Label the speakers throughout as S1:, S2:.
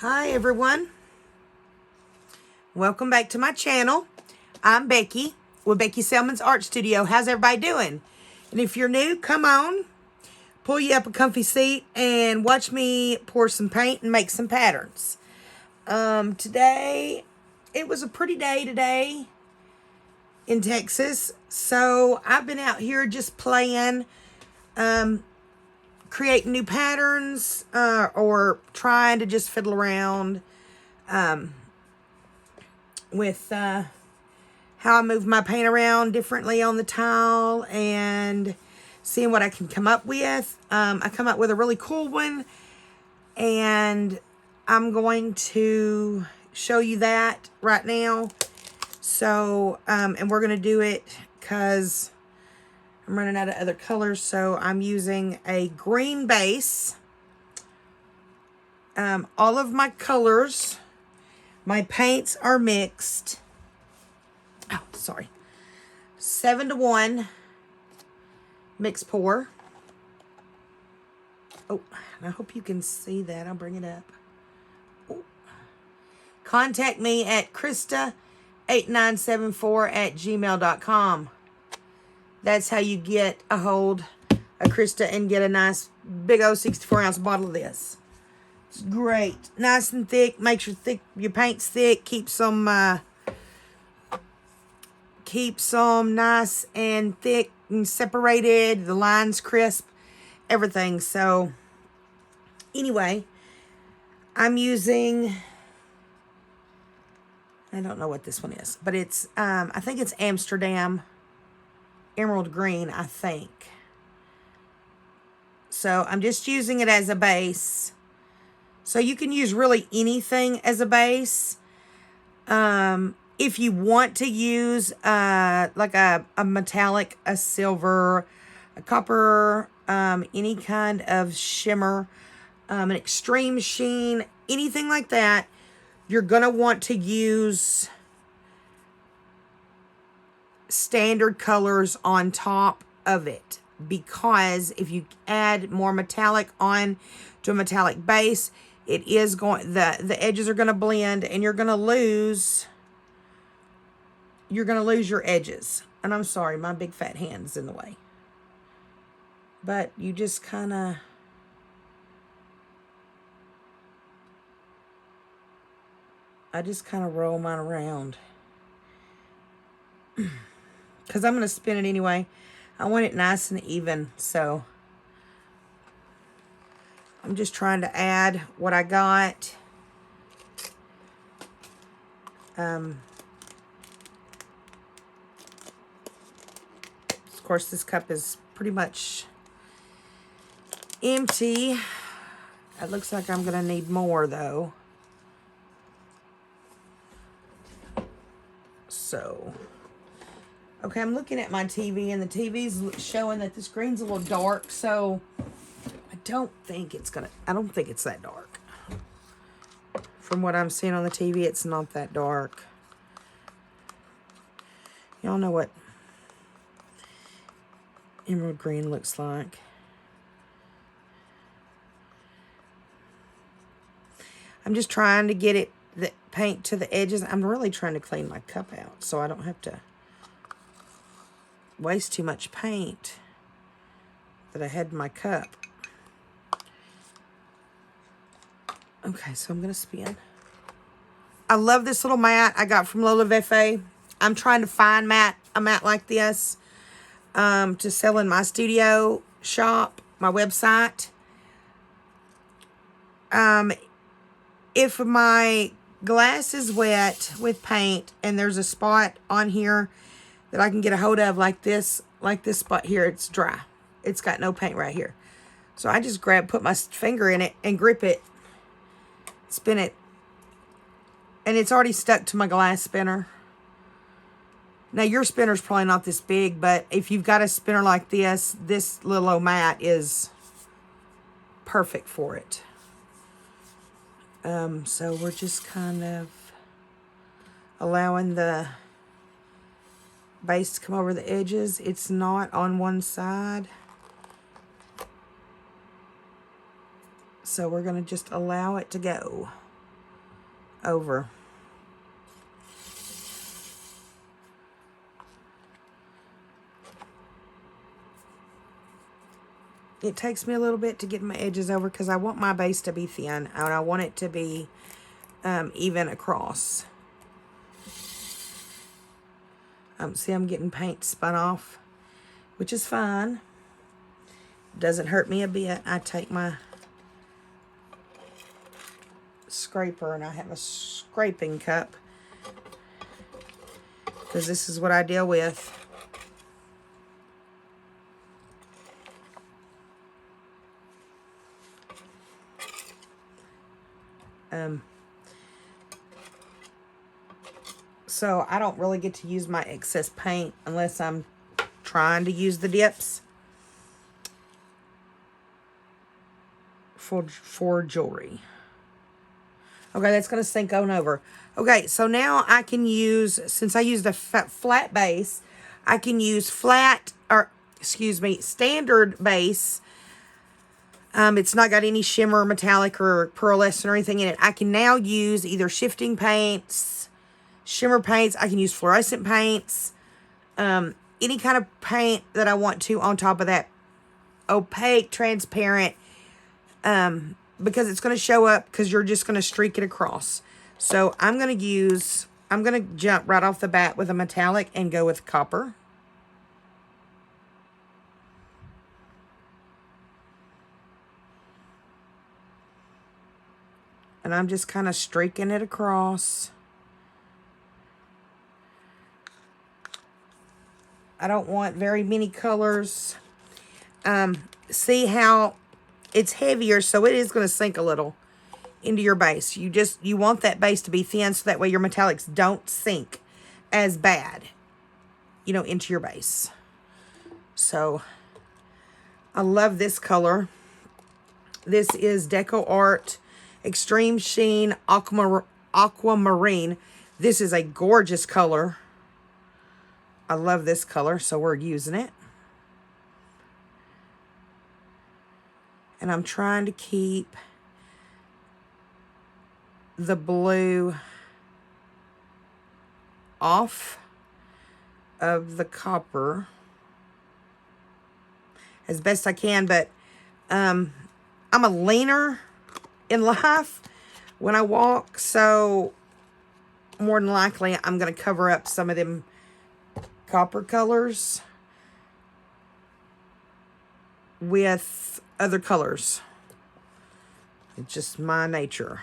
S1: Hi everyone, welcome back to my channel. I'm Becky with Becky Selman's Art Studio. How's everybody doing? And if you're new, come on, pull you up a comfy seat and watch me pour some paint and make some patterns. Today, it was a pretty day today in Texas, so I've been out here just playing, creating new patterns, or trying to just fiddle around with how I move my paint around differently on the tile and seeing what I can come up with. I come up with a really cool one, and I'm going to show you that right now. So, and we're going to do it because I'm running out of other colors, so I'm using a green base. All of my colors, my paints are mixed. Oh, sorry. 7-to-1 mix pour. Oh, I hope you can see that. I'll bring it up. Oh. Contact me at Krista8974@gmail.com. That's how you get a hold of Krista and get a nice big old 64-ounce bottle of this. It's great. Nice and thick. Makes your paint's thick. Keeps them nice and thick and separated. The lines crisp. Everything. So, anyway, I'm using, I don't know what this one is, but it's, I think it's Amsterdam Emerald Green, I think. So I'm just using it as a base. So you can use really anything as a base. If you want to use like a metallic, a silver, a copper, any kind of shimmer, an extreme sheen, anything like that, you're going to want to use standard colors on top of it, because if you add more metallic on to a metallic base, it is going, the edges are going to blend, and you're going to lose your edges. And I'm sorry, my big fat hand's in the way, but you just kind of, I just kind of roll mine around because I'm going to spin it anyway. I want it nice and even, so I'm just trying to add what I got. Of course, this cup is pretty much empty. It looks like I'm going to need more, though. So, okay, I'm looking at my TV, and the TV's showing that the screen's a little dark, so I don't think it's that dark. From what I'm seeing on the TV, it's not that dark. Y'all know what emerald green looks like. I'm just trying to get the paint to the edges. I'm really trying to clean my cup out so I don't have to waste too much paint that I had in my cup. Okay, so I'm going to spin. I love this little mat I got from Lola Vefe. I'm trying to find a mat like this to sell in my studio shop, my website. If my glass is wet with paint and there's a spot on here that I can get a hold of like this spot here, it's dry. It's got no paint right here. So I just put my finger in it and grip it, spin it, and it's already stuck to my glass spinner. Now your spinner's probably not this big, but if you've got a spinner like this, this little old mat is perfect for it. So we're just kind of allowing the base to come over the edges. It's not on one side, so we're going to just allow it to go. over. It takes me a little bit to get my edges over because I want my base to be thin and I want it to be even across. See, I'm getting paint spun off, which is fine. Doesn't hurt me a bit. I take my scraper and I have a scraping cup because this is what I deal with. So I don't really get to use my excess paint unless I'm trying to use the dips for jewelry. Okay, that's going to sink on over. Okay, so now I can use, since I used a flat base, I can use standard base. It's not got any shimmer, metallic, or pearlescent or anything in it. I can now use either shifting paints, shimmer paints. I can use fluorescent paints. Any kind of paint that I want to on top of that opaque, transparent, because it's going to show up because you're just going to streak it across. So I'm going to jump right off the bat with a metallic and go with copper. And I'm just kind of streaking it across. I don't want very many colors. See how it's heavier, so it is going to sink a little into your base. You want that base to be thin so that way your metallics don't sink as bad, into your base. So I love this color. This is DecoArt Extreme Sheen Aquamarine. This is a gorgeous color. I love this color, so we're using it. And I'm trying to keep the blue off of the copper as best I can, but I'm a leaner in life when I walk, so more than likely I'm going to cover up some of them copper colors with other colors. It's just my nature.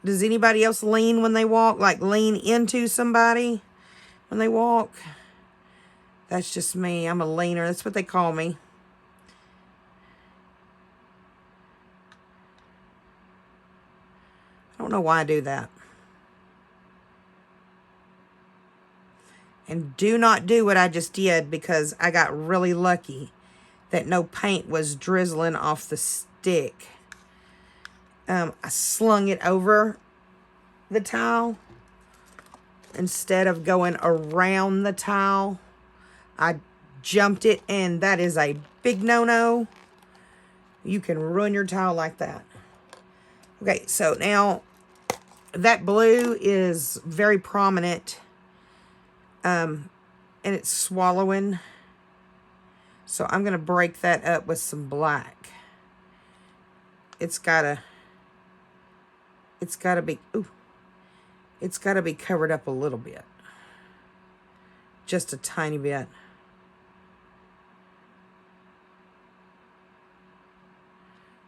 S1: Does anybody else lean when they walk? Like lean into somebody when they walk? That's just me. I'm a leaner. That's what they call me. I don't know why I do that. And do not do what I just did because I got really lucky that no paint was drizzling off the stick. I slung it over the towel instead of going around the towel. I jumped it, and that is a big no-no. You can ruin your towel like that. Okay, so now that blue is very prominent, and it's swallowing. So I'm going to break that up with some black. It's got to be, it's got to be covered up a little bit. Just a tiny bit.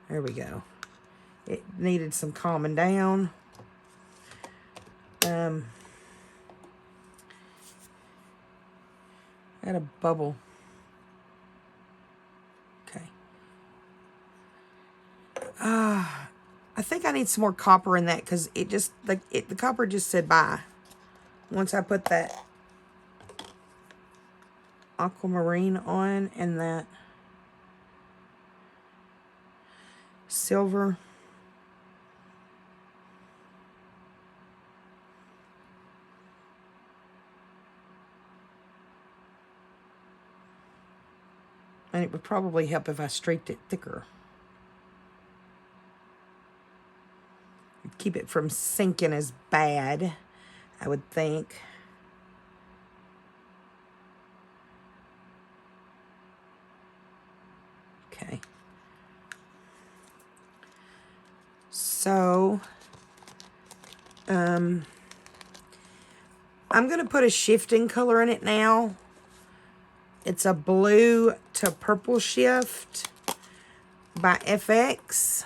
S1: There we go. It needed some calming down. Had a bubble. Okay. I think I need some more copper in that because it just, the copper just said bye. Once I put that aquamarine on and that silver. And it would probably help if I streaked it thicker. Keep it from sinking as bad, I would think. Okay. So, I'm going to put a shifting color in it now. It's a blue to purple shift by FX.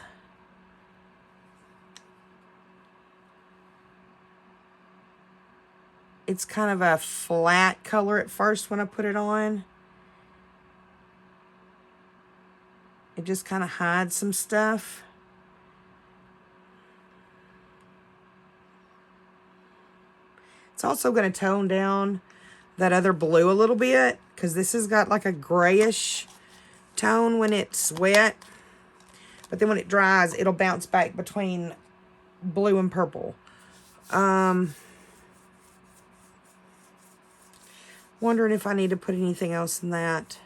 S1: It's kind of a flat color at first when I put it on. It just kind of hides some stuff. It's also going to tone down that other blue a little bit, because this has got like a grayish tone when it's wet. But then when it dries, it'll bounce back between blue and purple. Wondering if I need to put anything else in that.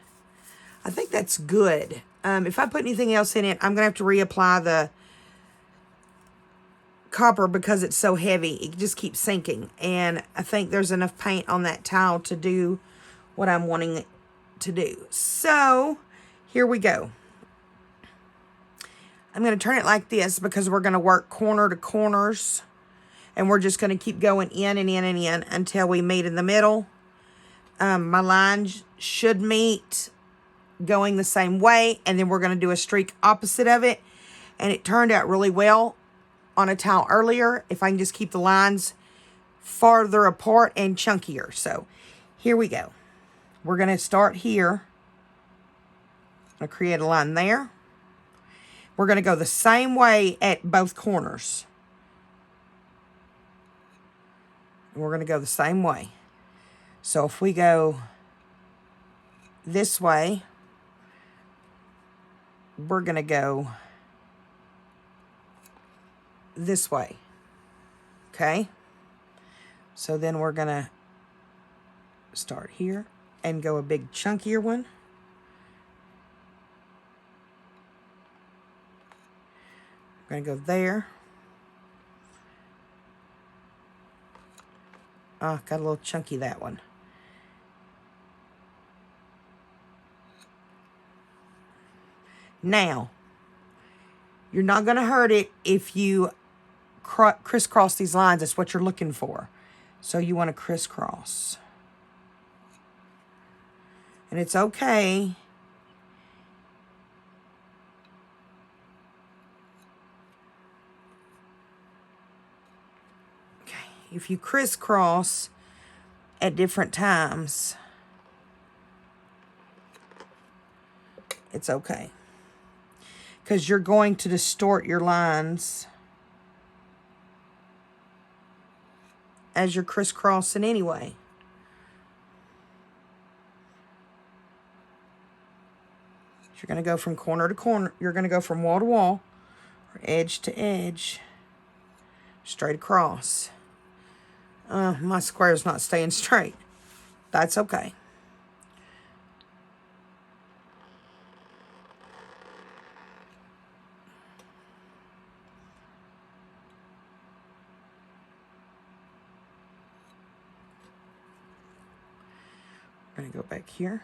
S1: I think that's good. If I put anything else in it, I'm going to have to reapply the copper because it's so heavy. It just keeps sinking. And I think there's enough paint on that tile to do what I'm wanting it to do. So, here we go. I'm going to turn it like this because we're going to work corner to corners. And we're just going to keep going in and in and in until we meet in the middle. My lines should meet going the same way, and then we're going to do a streak opposite of it. And it turned out really well on a tile earlier if I can just keep the lines farther apart and chunkier. So here we go. We're going to start here. I'm going to create a line there. We're going to go the same way at both corners. And we're going to go the same way. So if we go this way, we're going to go this way. Okay? So then we're going to start here and go a big chunkier one. We're going to go there. Oh, got a little chunky, that one. Now, you're not going to hurt it if you crisscross these lines. That's what you're looking for. So you want to crisscross. And it's okay. Okay, if you crisscross at different times, it's okay. Because you're going to distort your lines as you're crisscrossing anyway. You're going to go from corner to corner. You're going to go from wall to wall, or edge to edge, straight across. My square's not staying straight. That's okay. I'm going to go back here.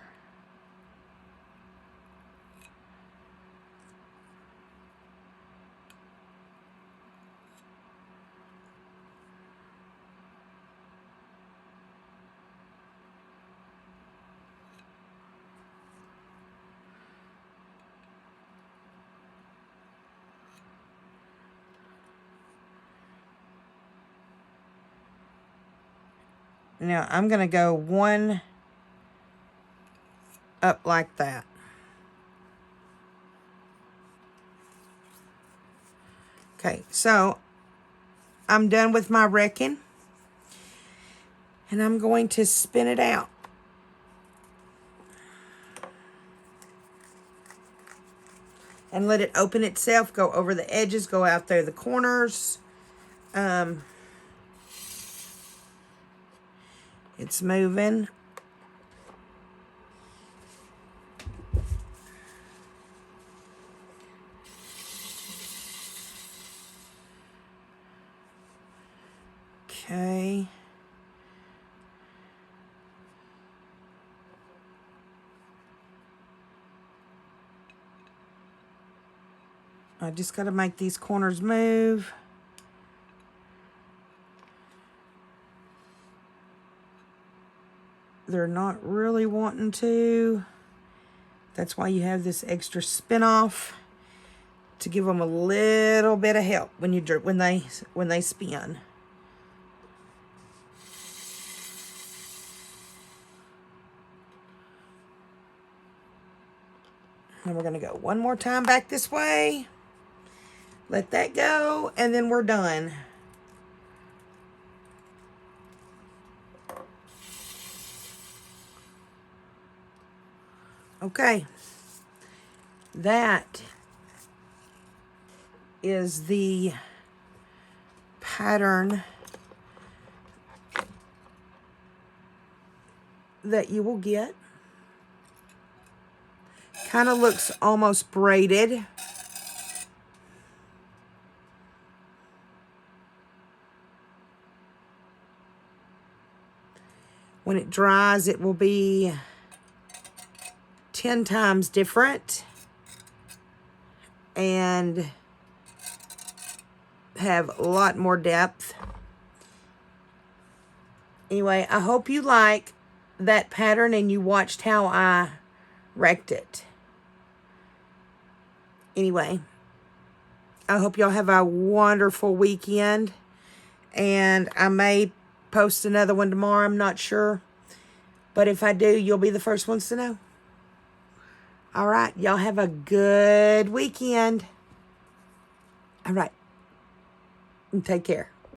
S1: Now I'm going to go one up like that. Okay, so I'm done with my wrecking. And I'm going to spin it out. And let it open itself, go over the edges, go out there the corners. It's moving. Okay. I just got to make these corners move. They're not really wanting to. That's why you have this extra spin off, to give them a little bit of help when they spin. And we're going to go one more time back this way. Let that go, and then we're done. Okay. That is the pattern that you will get. Kind of looks almost braided. When it dries, it will be 10 times different and have a lot more depth. Anyway, I hope you like that pattern and you watched how I wrecked it. Anyway, I hope y'all have a wonderful weekend, and I may post another one tomorrow. I'm not sure, but if I do, you'll be the first ones to know. All right, y'all have a good weekend. All right, and take care.